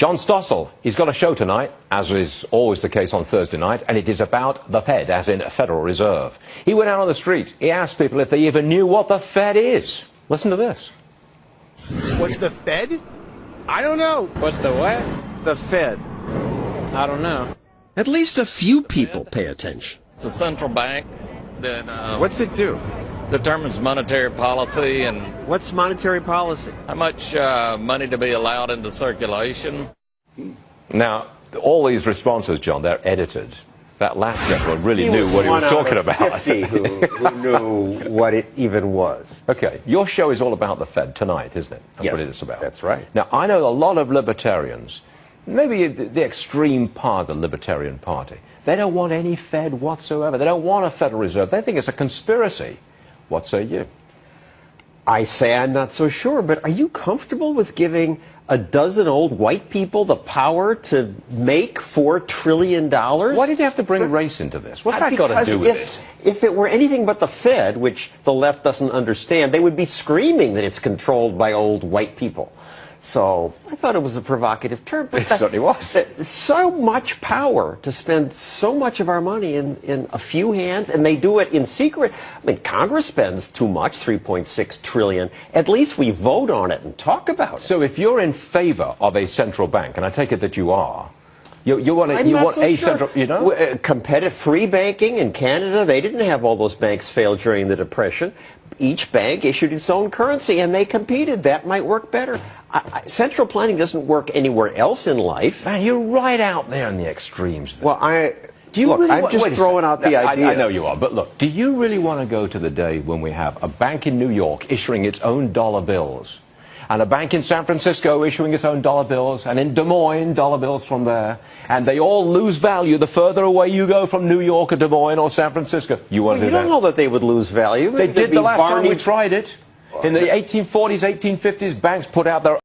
John Stossel, he's got a show tonight, as is always the case on Thursday night, and it is about the Fed, as in Federal Reserve. He went out on the street. He asked people if they even knew what the Fed is. Listen to this. What's the Fed? I don't know. What's the what? The Fed. I don't know. At least a few people pay attention. It's a central bank that What's it do? determines monetary policy and What's monetary policy? how much money to be allowed into circulation. Now, all these responses, John, they're edited. That last gentleman really knew what he was talking about. 50 who knew what it even was. Okay, your show is all about the Fed tonight, isn't it? That's Yes, what it is about. that's right. Now, I know a lot of libertarians, maybe the extreme part of the Libertarian Party, they don't want any Fed whatsoever. They don't want a Federal Reserve. They think it's a conspiracy. What say you? I say I'm not so sure, but are you comfortable with giving a dozen old white people the power to make $4 trillion? Why did you have to bring race into this? What's that got to do with it? If it were anything but the Fed, which the left doesn't understand, they would be screaming that it's controlled by old white people. So I thought it was a provocative term. But It certainly was. So much power to spend so much of our money in a few hands, and they do it in secret. I mean, Congress spends too much, $3.6 trillion. At least we vote on it and talk about it. So if you're in favor of a central bank, and I take it that you are, you want a central, you know? Competitive free banking in Canada, they didn't have all those banks fail during the Depression. Each bank issued its own currency, and they competed. That might work better. Central planning doesn't work anywhere else in life. Man, you're right out there in the extremes. Well, I'm Wait just a throwing second. out the ideas. I know you are, but look, do you really want to go to the day when we have a bank in New York issuing its own dollar bills, and a bank in San Francisco issuing its own dollar bills, and in Des Moines, dollar bills from there, and they all lose value the further away you go from New York or Des Moines or San Francisco? You want to do that? You don't know that they would lose value. They did the last time we tried it. In the 1840s, 1850s, banks put out their